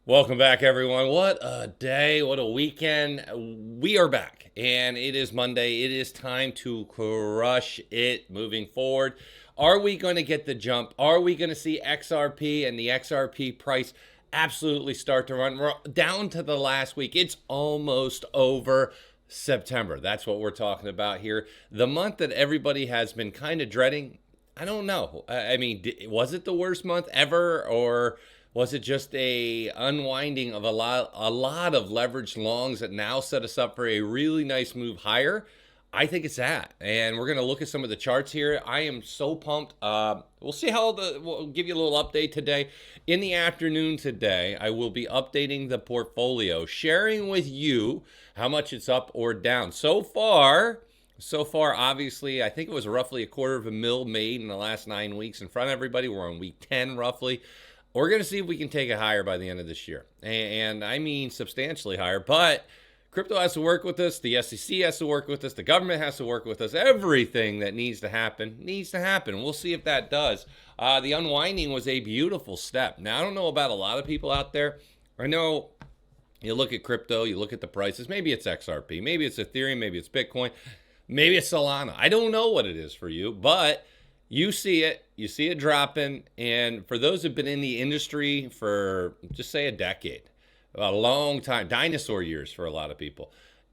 Welcome back, everyone. What a day. What a weekend. We are back, and it is Monday. It is time to crush it moving forward. Are we going to get the jump? Are we going to see XRP and the XRP price absolutely start to run? We're down to the last week. It's almost over. September. That's what we're talking about here. The month that everybody has been kind of dreading. I don't know. I mean, was it the worst month ever, or was it just a unwinding of a lot of leveraged longs that now set us up for a really nice move higher? I think it's that, and we're gonna look at some of the charts here. I am so pumped. We'll see how we'll give you a little update today. In the afternoon today, I will be updating the portfolio, sharing with you how much it's up or down. So far, obviously, I think it was roughly a quarter of a mil made in the last 9 weeks in front of everybody. We're on week 10 roughly. We're going to see if we can take it higher by the end of this year. And I mean substantially higher, but crypto has to work with us. The SEC has to work with us. The government has to work with us. Everything that needs to happen needs to happen. We'll see if that does. The unwinding was a beautiful step. Now, I don't know about a lot of people out there. I know you look at crypto, you look at the prices. Maybe it's XRP, maybe it's Ethereum, maybe it's Bitcoin, maybe it's Solana. I don't know what it is for you, but you see it dropping. And for those who've been in the industry for just say a decade, a long time, dinosaur years for a lot of people,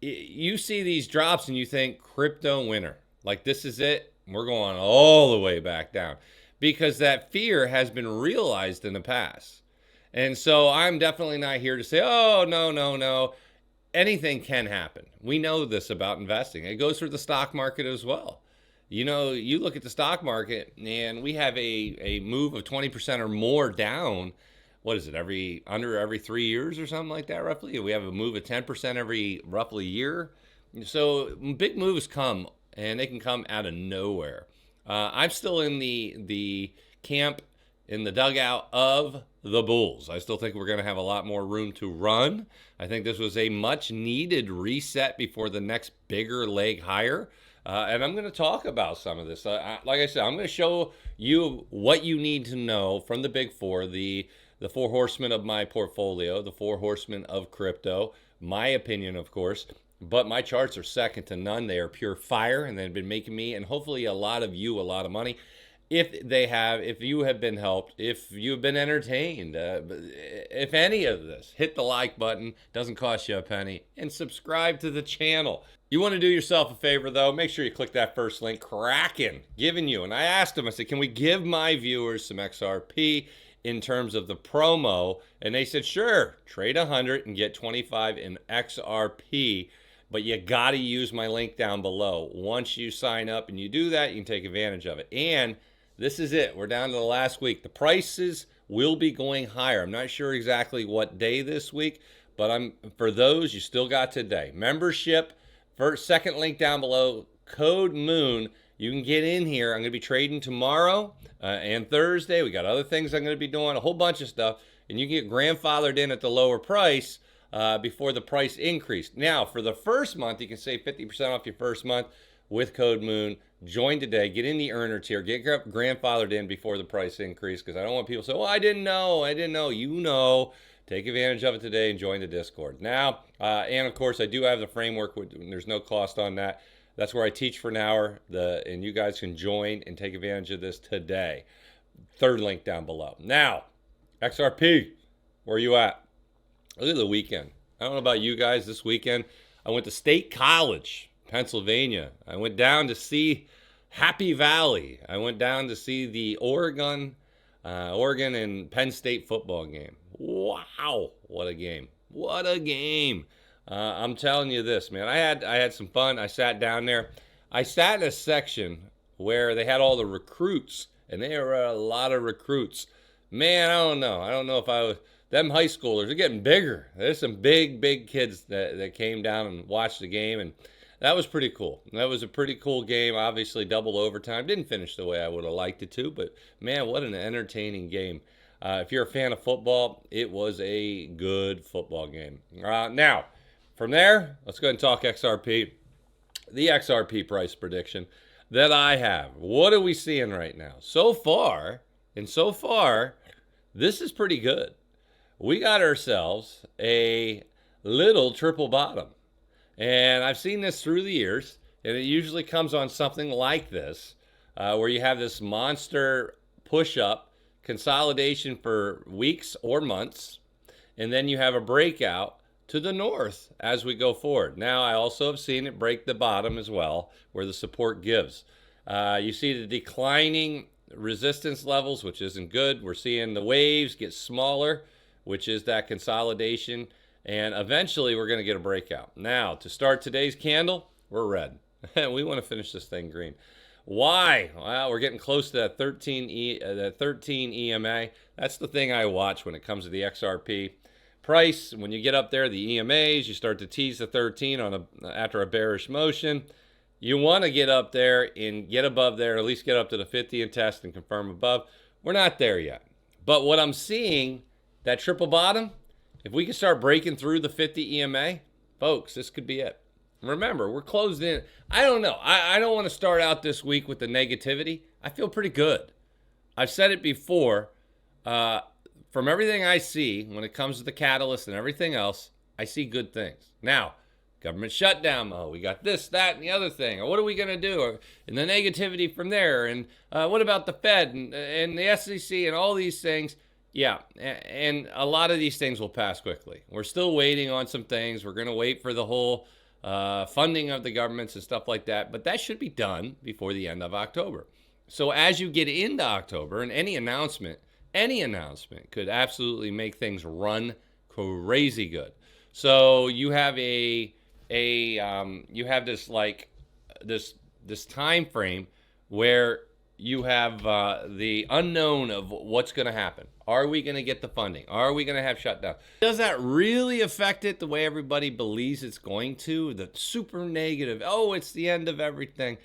you see these drops and you think crypto winner. Like this is it. We're going all the way back down because that fear has been realized in the past. And so I'm definitely not here to say, oh, no, no, no. Anything can happen. We know this about investing. It goes for the stock market as well. You know, you look at the stock market and we have a move of 20% or more down. What is it, every 3 years or something like that, roughly? We have a move of 10% every roughly year. So big moves come, and they can come out of nowhere. I'm still in the camp, in the dugout of the Bulls. I still think we're going to have a lot more room to run. I think this was a much needed reset before the next bigger leg higher. And I'm going to talk about some of this. Like I said, I'm going to show you what you need to know from the big four, the four horsemen of my portfolio, the four horsemen of crypto. My opinion, of course. But my charts are second to none. They are pure fire, and they've been making me and hopefully a lot of you a lot of money. If you have been helped, if you've been entertained, if any of this, hit the like button. Doesn't cost you a penny. And subscribe to the channel. You want to do yourself a favor, though, make sure you click that first link, Kraken, giving you. And I asked him, I said, can we give my viewers some XRP in terms of the promo? And they said, sure, trade 100 and get 25 in XRP. But you got to use my link down below. Once you sign up and you do that, you can take advantage of it. And this is it. We're down to the last week. The prices will be going higher. I'm not sure exactly what day this week, but for those, you still got today. Membership, first, second link down below, code MOON. You can get in here. I'm going to be trading tomorrow and Thursday. We got other things I'm going to be doing, a whole bunch of stuff. And you can get grandfathered in at the lower price before the price increased. Now, for the first month, you can save 50% off your first month with code MOON. Join today. Get in the earner tier. Get grandfathered in before the price increase, because I don't want people to say, well, I didn't know. You know. Take advantage of it today and join the Discord. Now, and of course, I do have the framework. There's no cost on that. That's where I teach for an hour, and you guys can join and take advantage of this today. Third link down below. Now, XRP, where are you at? Look at the weekend. I don't know about you guys this weekend. I went to State College, Pennsylvania. I went down to see Happy Valley. I went down to see the Oregon and Penn State football game. Wow, what a game. What a game. I'm telling you this, man. I had some fun. I sat down there. I sat in a section where they had all the recruits, and there were a lot of recruits. Man, I don't know. I don't know if I was... Them high schoolers are getting bigger. There's some big kids that came down and watched the game, and that was pretty cool. That was a pretty cool game. Obviously, double overtime. Didn't finish the way I would have liked it to, but man, what an entertaining game. If you're a fan of football, it was a good football game. Now, from there, let's go ahead and talk XRP. The XRP price prediction that I have. What are we seeing right now? So far, this is pretty good. we got ourselves a little triple bottom. And I've seen this through the years, and it usually comes on something like this, where you have this monster push up, consolidation for weeks or months, and then you have a breakout to the north as we go forward. Now, I also have seen it break the bottom as well, where the support gives. You see the declining resistance levels, which isn't good. We're seeing the waves get smaller, which is that consolidation. And eventually, we're going to get a breakout. Now, to start today's candle, we're red. We want to finish this thing green. Why? Well, we're getting close to that 13 EMA. That's the thing I watch when it comes to the XRP price. When you get up there, the EMAs, you start to tease the 13 after a bearish motion. You want to get up there and get above there, at least get up to the 50 and test and confirm above. We're not there yet. But what I'm seeing, that triple bottom, if we can start breaking through the 50 EMA, folks, this could be it. Remember, we're closed in. I don't know. I don't want to start out this week with the negativity. I feel pretty good. I've said it before. From everything I see, when it comes to the catalyst and everything else, I see good things. Now, government shutdown mode. We got this, that, and the other thing. Or what are we going to do? And the negativity from there. And what about the Fed and the SEC and all these things? Yeah, and a lot of these things will pass quickly. We're still waiting on some things. We're going to wait for the whole funding of the governments and stuff like that. But that should be done before the end of October. So as you get into October, and any announcement could absolutely make things run crazy good. So you have you have this this time frame where you have the unknown of what's going to happen. Are we going to get the funding? Are we going to have shutdown? Does that really affect it the way everybody believes it's going to? The super negative, oh, it's the end of everything.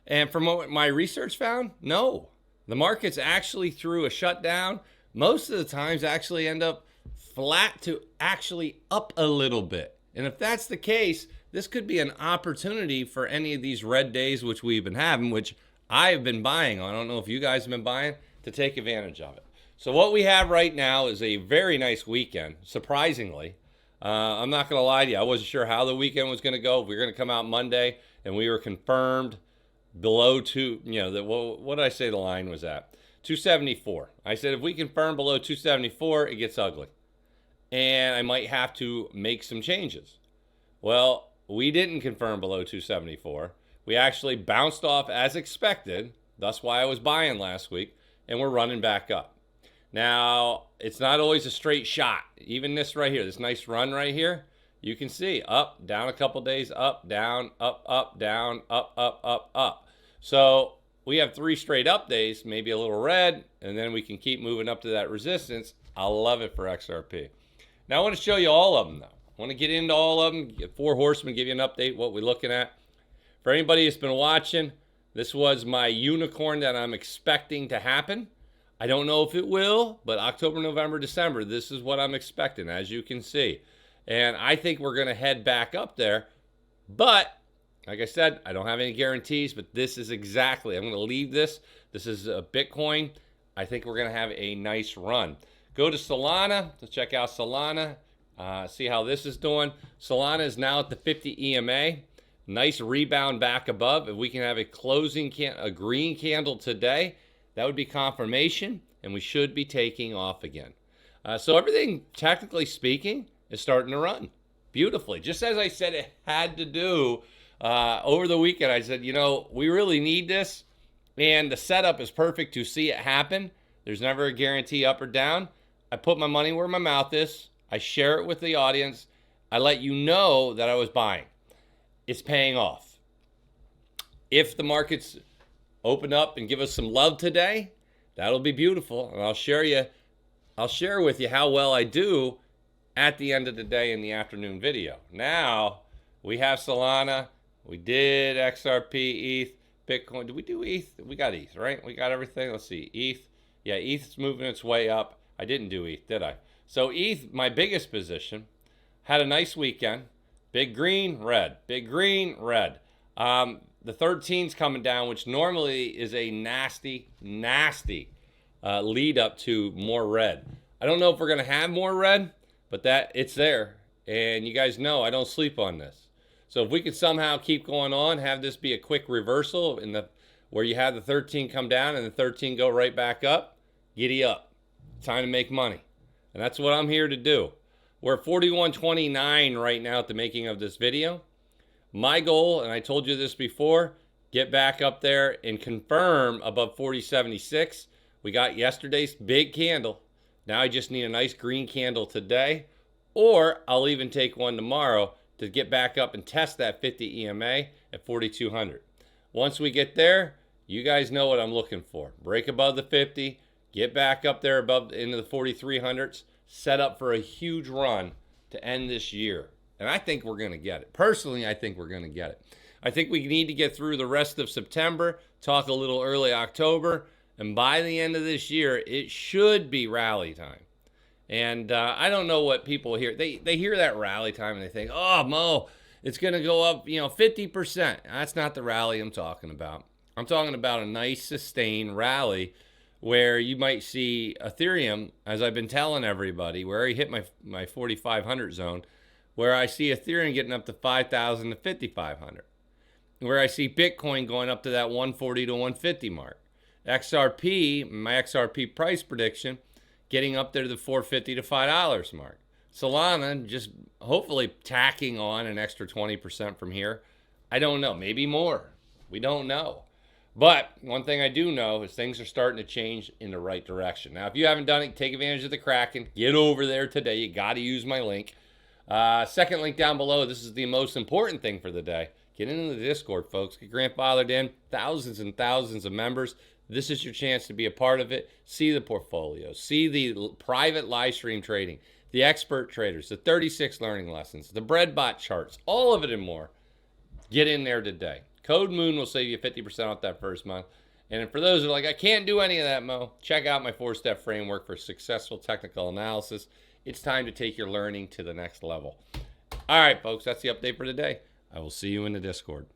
And from what my research found, no. The markets actually, through a shutdown, most of the times actually end up flat to actually up a little bit. And if that's the case, this could be an opportunity for any of these red days which we've been having, which I've been buying on. I don't know if you guys have been buying, to take advantage of it. So what we have right now is a very nice weekend, surprisingly. I'm not going to lie to you. I wasn't sure how the weekend was going to go. We were going to come out Monday, and we were confirmed below what did I say the line was at? 274. I said if we confirm below 274, it gets ugly. And I might have to make some changes. Well, we didn't confirm below 274. We actually bounced off as expected. That's why I was buying last week. And we're running back up. Now, it's not always a straight shot. Even this right here, this nice run right here, you can see up, down a couple days, up, down, down, up. So we have 3 straight up days, maybe a little red, and then we can keep moving up to that resistance. I love it for XRP. Now I want to show you all of them though. I want to get into all of them, get 4 horsemen, give you an update, what we're looking at. For anybody that's been watching, this was my unicorn that I'm expecting to happen. I don't know if it will, but October, November, December, this is what I'm expecting, as you can see. And I think we're going to head back up there. But, like I said, I don't have any guarantees, but this is exactly, I'm going to leave this. This is Bitcoin. I think we're going to have a nice run. Go to Solana to check out Solana. See how this is doing. Solana is now at the 50 EMA. Nice rebound back above. If we can have a a green candle today, that would be confirmation, and we should be taking off again. So everything, technically speaking, is starting to run beautifully. Just as I said it had to do over the weekend. I said, we really need this, and the setup is perfect to see it happen. There's never a guarantee up or down. I put my money where my mouth is. I share it with the audience. I let you know that I was buying. It's paying off. If the markets open up and give us some love today, that'll be beautiful. And I'll share with you how well I do at the end of the day in the afternoon video. Now, we have Solana. We did XRP, ETH, Bitcoin. Did we do ETH? We got ETH, right? We got everything. Let's see. ETH. Yeah, ETH's moving its way up. I didn't do ETH, did I? So ETH, my biggest position, had a nice weekend. Big green, red. Big green, red. The 13's coming down, which normally is a nasty lead up to more red. I I don't know if we're going to have more red, but that it's there. And you guys know I don't sleep on this. So if we could somehow keep going on, have this be a quick reversal in the where you have the 13 come down and the 13 go right back up, giddy up. Time to make money. And that's what I'm here to do. We're at 41.29 right now at the making of this video. My goal, and I told you this before, get back up there and confirm above 40.76. We got yesterday's big candle. Now I just need a nice green candle today, or I'll even take one tomorrow to get back up and test that 50 EMA at 4,200. Once we get there, you guys know what I'm looking for. Break above the 50, get back up there above into the 4,300s, set up for a huge run to end this year. And I think we're going to get it. Personally, I think we're going to get it. I think we need to get through the rest of September, talk a little early October, and by the end of this year, it should be rally time. And I don't know what people hear. They hear that rally time and they think, oh, Mo, it's going to go up, 50%. That's not the rally I'm talking about. I'm talking about a nice sustained rally where you might see Ethereum, as I've been telling everybody, where I hit my 4,500 zone, where I see Ethereum getting up to 5,000 to 5,500, where I see Bitcoin going up to that 140 to 150 mark. XRP, my XRP price prediction, getting up there to the $4.50 to $5 mark. Solana just hopefully tacking on an extra 20% from here. I don't know, maybe more. We don't know. But one thing I do know is things are starting to change in the right direction. Now, if you haven't done it, take advantage of the Kraken. Get over there today. You got to use my link. Second link down below. This is the most important thing for the day. Get into the Discord, folks. Get grandfathered in. Thousands and thousands of members. This is your chance to be a part of it. See the portfolio. See the private live stream trading. The expert traders. The 36 learning lessons. The breadbot charts. All of it and more. Get in there today. Code MOON will save you 50% off that first month. And for those who are like, I can't do any of that, Mo, check out my 4-step framework for successful technical analysis. It's time to take your learning to the next level. All right, folks, that's the update for today. I will see you in the Discord.